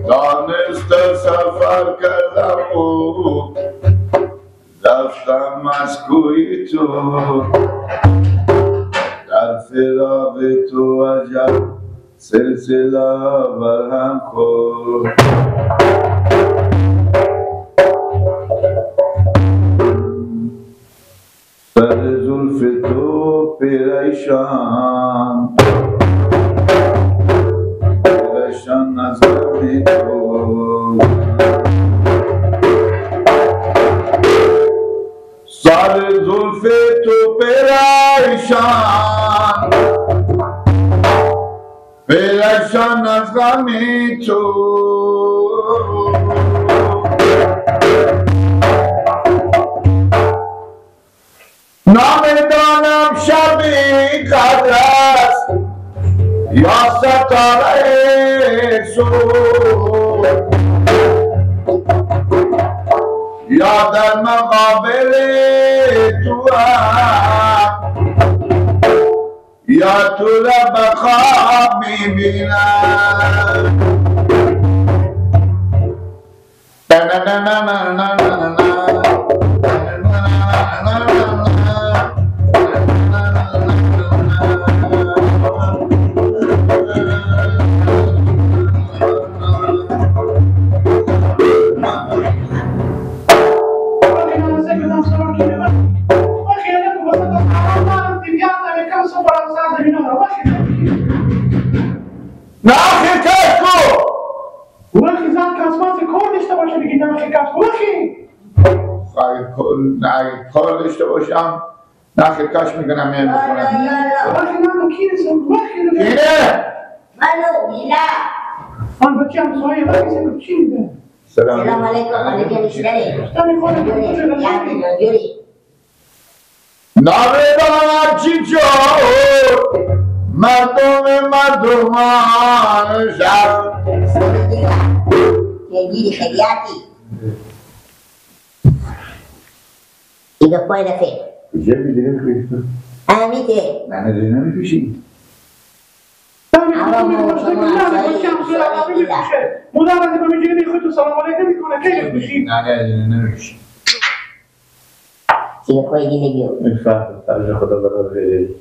دانسته سفر کردم و رفتم از کوی تو در فراق تو عجب سلسله برهم خورد سر زلف تو پیریشان پیریشان از غم تو سر زلف تو پیریشان پیریشان از غم تو نمیدانم شبی قدر است یا ستاره صبح یا در مقابل تو یا تو را به خواب میبینم ناخی کش کو وخی زن کسمات کار داشته باشه بگی ناخی کش کو وخی اگه کار داشته باشم ناخی کش میکنم میام بکنم وخی من کیره سم وخی کیره؟ منو گیلا آن بچه هم سایه وخی سم چی میده سلام علیکم علیکم شدری دانی خواهد جوری نمیدانم چی شد مردمان شب که گیری خیلیاتی ایگه پای رفه کجا میدونی میکنی تو؟ امیده من نداری نمیکشی دانی خواهد مدام از این بمیجیلی میخواد تو سلام علیکم میکنه که نمیکشی نه نمیکشی ایگه پای گیله بیو میفهم فرج خدا برای بری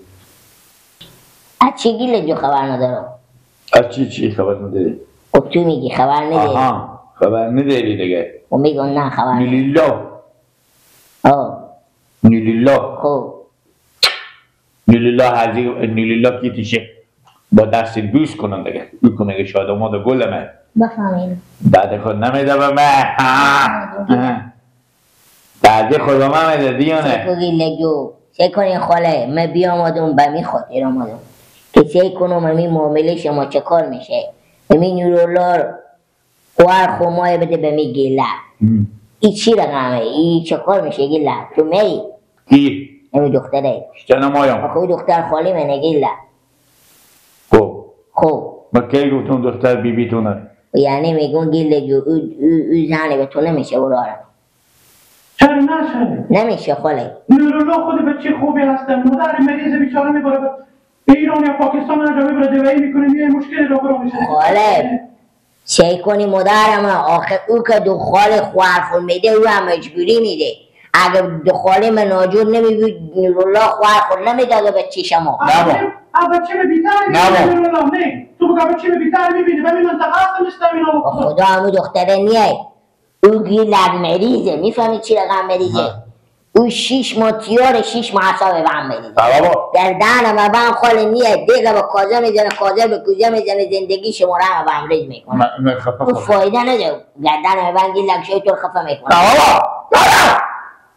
از چی گیله جو خبر ندارم از چی خبر نداری؟ خب تو میگی خبر نداری آها خبر نداری دیگه و میگم نه خبر نداری نیلیلا نیلیلا خب نیلیلا کی تیشه با دست بوس کنن دیگه او که میگه شادماد گلمه بفهمین بعد خود نمیده به من بعد خدا من میده دیانه چه گیله جو چه کنین خاله من بیامادم به می خاطر آمادم که چه کنم امی معامله شما چه کار میشه امی نورالله خوار خومای بده به می گیله ای چی رقمه ای چه کار میشه گیله تو می کی؟ امی دختره چه نمایم؟ آخه دختر خالی منه گیله خب ما کی گفتون دختر بی تونه؟ یعنی میگون گیله جو او زنه به تو نمیشه برارم چرا نشه نمیشه خاله نورالله خود بچه خوبی هستن مادر مریض بیچاره میبره به ایران یا پاکستان هر جا میبره دوایی میکنه میای مشکل را برا میشه خاله چه کنی مادرم آخه او که دخال خوارفون میده او هم مجبوری میده اگه دخالی من ناجور نمیبود نورالله خوارفون نمیداده بچه شما بچه بیتر نورالله نه تو بگه بچه بیتر میبینی و می منطقه هستم استم اینا خدا همو دختره نیه او گیلر مریضه میفهمی چی رقم مریضه او 6 ماه تیار 6 ماه حسابه به هم مریضه در دهنم و به هم خاله نیه دیگه به کازه میزنه کازه به کوزه میزنه زندگی شما را هم به هم ریز میکنه او فایده نده گردن من گیلک شوی تو خفه میکنه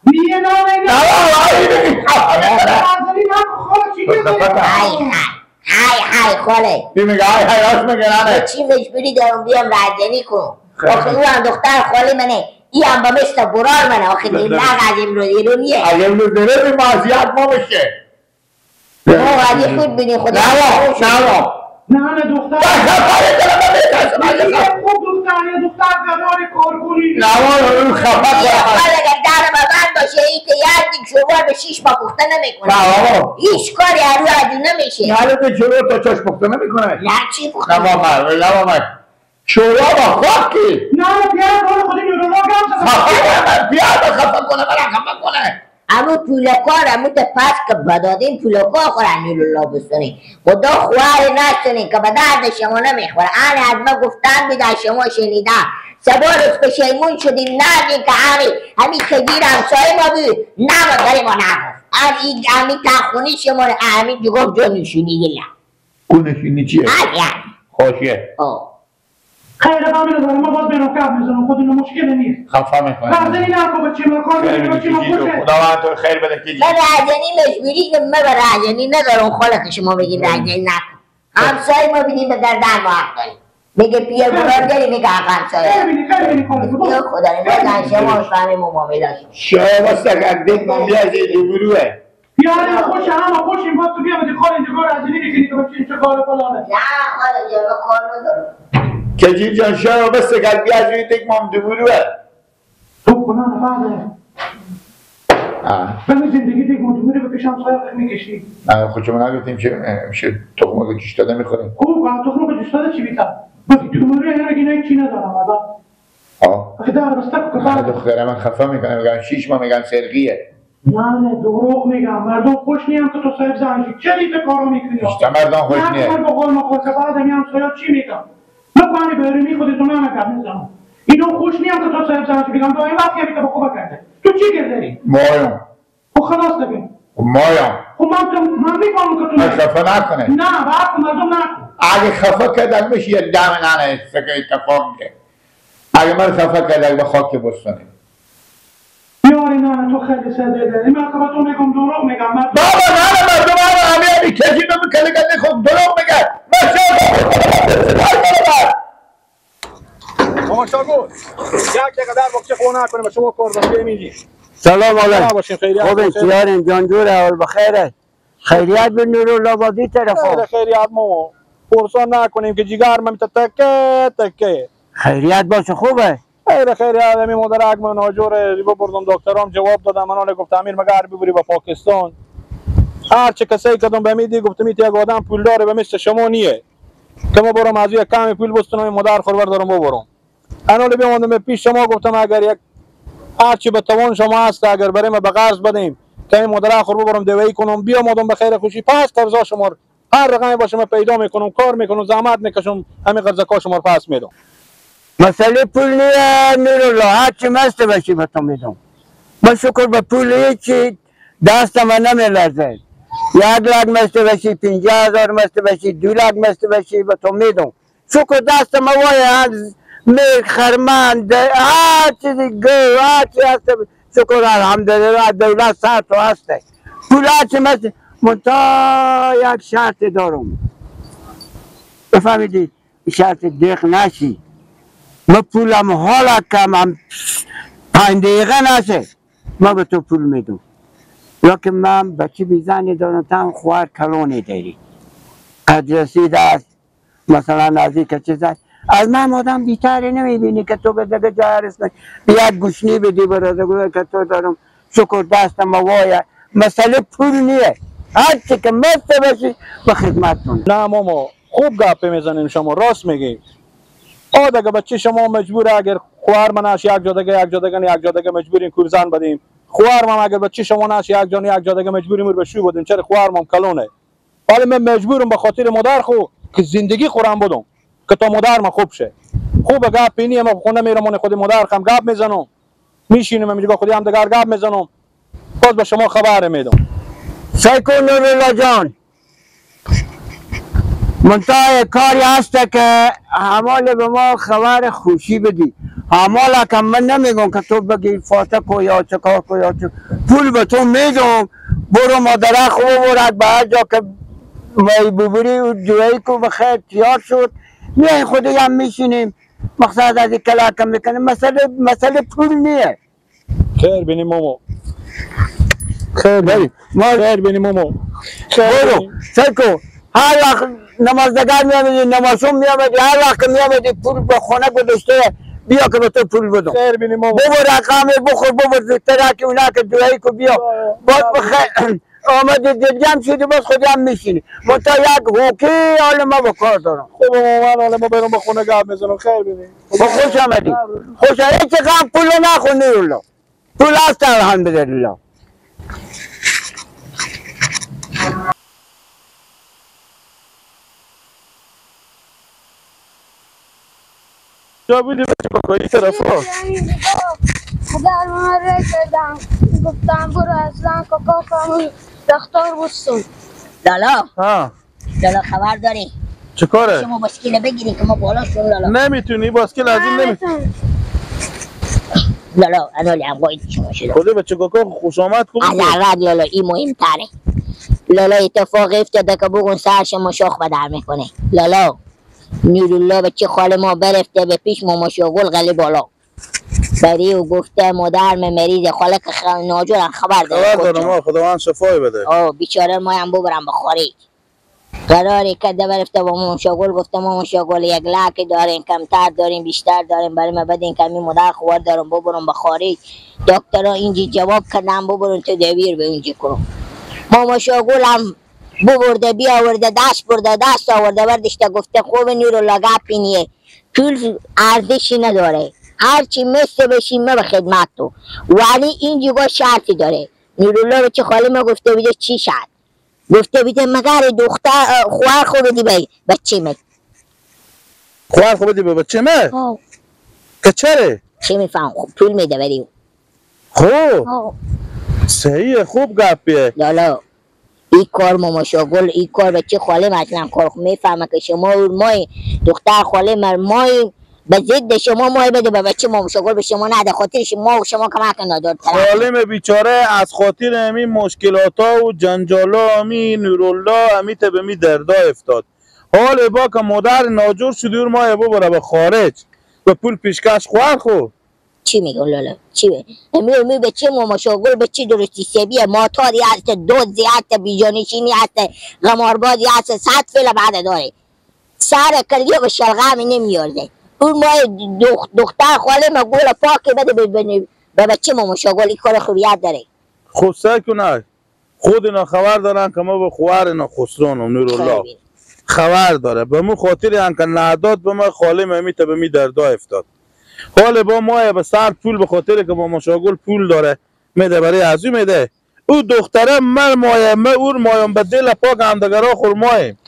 میه نامه های خاله بی میگه های راست میگه نانه چی مجبوری دارم بیام رجنی کنم آخه او هم دختر خالی منه این هم با مثل برار من آخه نگ از امروز ایرونیه از امروز درست معصیت ما بشه اگه خود بینی خدا نه دختر خوب دختر یه دختر زدار کارگونی نه اون خفت اگر در بند باشه این که یردی شوار به 6 ماه پخته نمیکنه هیچ کاری هرو عدو نمیشه حالا تو شورا تا چاش پخته نمیکنه نه چی پخته نه ماما شورا با خاکی نه پیاد بالا خودی نورولوگ هم پیاد خفت کنه برا خفت کنه امو پولکار امو تا پس که بدادین پولکار خورن نیلولا بستنی خدا خواه نستنی که به درد شما نمیخوره آن از ما گفتن بیدن شما شنیدن سبارت پشیمون شدیم نردین که همین کگیر همسایه ما بود نه داری ما نگفت همین تخونی شما همین جگفت جا نشونی گلم اون نشونی چیه؟ خوشیه خیلی قابل دارم ما باز بینو کف میزنم خود اینو مشکل نیست خفه میکنه رزنی نکو بچه مرکار بچه مرکوشه خدا من تو خیر بده که من رزنی مجبوری که من به رزنی ندارم خاله که شما بگید رزنی نکن همسایه ما بینیم به دردن ما حق داریم میگه پیر برار داری میگه حق همسایه خیلی بینی خاله خدا نمیدن شما فهمی ممامیلا شد شما بسته که دیت من بیازه دوروه بیاره خوش همه خوشیم باز تو بیا بدی خاله اینجا رزنی بکنی که بچه چه کار فلانه نه خاله جلو کار ندارم کجیر جان شما بسته که بیازه دیت من دوروه تو کنان فاده من زندگی دیگه مجبوری به پیشم سایق میکشی خود شما نگفتیم که میشه تخمه که جوش داده میخوریم خوب تخمه که جوش داده چی بیتر بس دوروی اینه گینه چی ندارم اگه در بسته که دختره من خفه میکنه میگن 6 ماه میگن سرقیه نه دروغ میگم مردم خوش نیم که تو صاحب زنشی چه دیگه کارو میکنی بیشتر مردم خوش نیه نه با قول مخواه که بعد همین همسایا چی میگم نکنی بهرمی خودتون نمکم میزنم اینو خوش نیم که تو صاحب زنشی بگم دائم وقتی همی که با خوبه کرده تو چی گرداری؟ مایم خب خلاص دبیم مایم خب من میفهمم که تو خفه نکنه نه وقت مردم نکن اگه خفه کردن میشه یه دم ننه سکه اتفاق میگه اگه من خفه کردن به خاک بستانیم بیاری نه تو خیلی سده داری من که با تو میگم دروغ میگم بابا نه مردم همی کسی نمیکنه که خب دروغ میگه ماما شاگو یک قدر وقت خونه نکنیم و شما کار بس میگی سلام علیکم خوبین چیارین جان جوره اول بخیره خیریت به نورالله بازی طرفا خیریت ماما پرسان نکنیم که جیگر من تکه خیریت باشه خوبه خیریت همین مادر اگمه ناجوره ریبا بردم دکترام جواب دادم منو گفت امیر مگر ببری به پاکستان هر چه کسی کدوم به میدی گفتم یک آدم پول داره به مثل شما نیه که ما برم از یک کمی پول بستنم مادر خورور دارم ببرم انا لی بیامدم پیش شما گفتم اگر یک هرچی به توان شما هست اگر بریم به قرض بدیم که این مادر خور ببرم دوایی کنم بیامدم به خیر خوشی پس قرضا شما هر رقمی باشه من پیدا میکنم کار میکنم زحمت میکشم همین قرضا شما پس میدم مسئله پول نیه نورالله هرچی مست باشی به تو میدم من شکر به پول هیچی دست من نمیلرزه 1 لک مست باشی 50,000 مست باشی 2 لک مست باشی به تو میدم شکر دست من وای میل خرمند هر چیزی گو هر چی هست شکر الحمدلله دولت سر تو هسته پول هرچی مست منطقه یک شرط دارم بفهمیدید شرط دیخ نشی من پولم حالا کم هم 5 دقیقه نشه من به تو پول میدم یا که من بچه بیزنی دارم تا خوار کلونی داری قد رسید است مثلا از این که چیز است از من آدم بیتری نمیبینی که تو به دیگه جای رسنی بیاد گوشنی بدی برده که تو دارم شکر دستم وای مسئله پول نیه هرچی که مست باشی به خدمتتون نه ماما خوب گپ میزنین شما راست میگی دیگه بچه شما مجبوره اگر خوار من اش یک جا مجبوریم کورزن بدیم خوار من اگر بچه شما نش یک جا دیگه مجبوریم به شو بدیم چرا خوار من کلونه ولی من مجبورم به خاطر مادر خو که زندگی خورم بدم که تا مادر من خوب شه خوب گپ پینی ما خونه میرم من خود مادر خم گپ میزنم میشینم میگم خودی هم دگر گپ میزنم باز به شما خبر میدم سیکو نورالله جان منتها کاری هست که حمال به ما خبر خوشی بدی حمال که من نمیگم که تو بگی فاتح کو یا چکار کو یا پول به تو میدم برو مادره خوب برد به هر جا که می ببری و جوهی کو بخیر تیار شد میای خودی هم میشینیم مقصد از این کلاکم میکنه مسئله پول نیه. خیر بینی مامو. خیر بینی. خیر بینی مامو. برو سرکو هر وقت نمازدگار میامدی نمازون میامدی هر وقت میامدی پول به خونه گذاشته بیا که به تو پول بدم. خیر بینی مامو. ببر رقم بخور ببر زودتر که اونا که دوایی که بیا باز بخیر آمده جمع شدی باز خودی هم میشینی منطقه یک حوکی حال ما با کار دارم. خب مامان حالا ما برم به خونه گپ میزنم. خیر بینی. با خوش آمدی. خوش آمدی چه غم پول نخونی الله پول هست الحمدلله. جا بودی بچه با کاری طرف ها در من رسیدم گفتم برو اصلا کاکا کامل دختر بستم. لالا ها لالا خبر داری؟ چه کاره؟ شما باسکیل بگیری که ما بالا شون لالا. نمیتونی باسکیل از این نمیتونی. لالا انالی هم باید شما شده خودی بچه کاکا خوش آمد خوب از اول لالا این مهم تره. لالا اتفاق افتاده که بگون سر شما شاخ به در میکنه. لالا نورالله بچه خال ما برفته به پیش ما مشاغل غلی بالا بری و گفته مادر مریض خاله که ناجورن خبر دارم خداوند شفای بده. بیچاره ما هم ببرم به خارج. قراری که برفته با ما مشاغل گفته ما مشاغل 1 لک داریم کمتر داریم بیشتر داریم برای ما بدین کمی مادر خوار دارم ببرم به خارج. دکترها اینجی جواب کردن ببرن تو دویر به اینجی کنم. ما مشاغل هم ببرده بیا آورده دست آورده بردشته گفته خوب نورالله گپی نیه پول ارزشی نداره هرچی مثل بشیم ما به خدمت تو ولی این جگاه شرطی داره. نورالله بچه خاله ما گفته بیده چی شد؟ گفته بیده مگر دختر خوار خوب بدی به بچه مه خوار خوب بدی به بچه مه؟ که چره؟ چه میفهم خوب پول میده بریو. خوب صحیحه خوب گپیه. لالا این کار ما مشاغل این کار بچه خاله مثلا کار میفهمه که شما مای دختر خاله مای به ضد شما مای بده به بچه ما مشاغل به شما نده خاطر شما کمک نداد. خالم بیچاره از خاطر همین مشکلات و جنجالا همین نورالله همیت به می دردا افتاد. حال با که مادر ناجور شدی و مای ببره به خارج به پول پیشکش خوار خو. چی میگم لالا چی امی بچه ما مشاغل بچه درستی سبیه ماتاری هست دوزی هست بیجانشینی هست غماربازی هست 100 فعل بعد داره سر کلیه به شلغمی نمیارده. اون ما دختر خاله ما گوله پاکی بده به بچه ما مشاغل این کار خوبیت داره. خود سکنه خود اینا خبر دارن که ما به خوار اینا خسرانم نورالله خبر داره به مو خاطری هم که نداد به ما خاله ممیت به می دردا افتاد. حال با ما به سر پول به خاطر که با مشاغل پول داره میده برای ازو میده او دختره من مایم اون مایم به دل پاک همدگرا خور مایم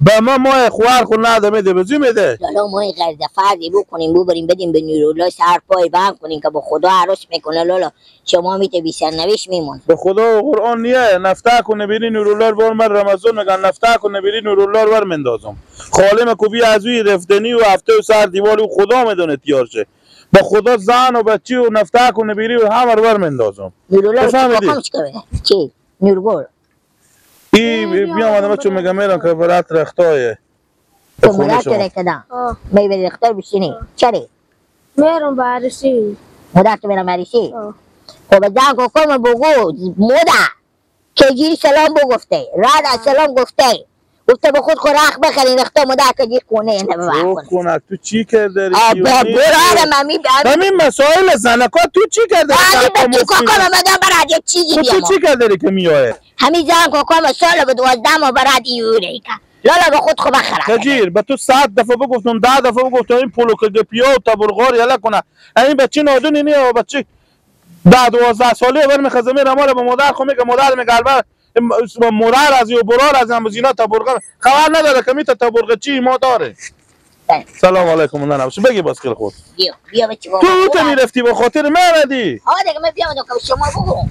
به ما مای خوار خور نده میده به زو میده. لالا مای قرض فردی بکنیم ببریم بدیم به نورالله سر پای بند کنیم که با خدا عروس میکنه. لالا شما میته بی سرنوشت میمون. به خدا و قرآن نیه نفته کنه بری نورالله بار من رمضان میگن نفته کنه بری نورالله بر مندازم خالم کوبی ازوی رفتنی و هفته و سر دیوال و خدا میدونه تیارشه با خدا زن و بچی و نفته کنه بیری و همه رو برمندازم. نورالله چی؟ نورگل بیام آدم بچه میگم میرم که برات رختای تو مدت رختدم می بری رختار بشینی چری؟ میرم بررسی مدت میرم بررسی؟ خب جان کوکم بگو مدت کجی سلام بگفته راد سلام گفته به خود خوراک بخرین رختا مدت کجی کنه اینه ببر تو چی کرده برادم همین مسائل زنکا تو چی کرده تو کوکم مدام براد یک چیزی بیام تو چی کرده که میایه همین زن کوکم سال به 12 ما براد یوره که لالا به خود خوب بخره کجیر به تو 100 دفعه بگفتم 10 دفعه بگفتم این پولو که پیا و تبرغار یلا کنه این بچه نادونی نیه و بچه 10-12 ساله بر میخزمه رمال به مادر خو میگه مادر میگه البته مرار از و برار از هم زینا تبرغ خبر نداره که میته تبرغ چی ما داره. سلام علیکم من نباشه بگی باسکل خود بیا بچه تو میرفتی به خاطر من ندی ها دیگه من بیام که شما بگو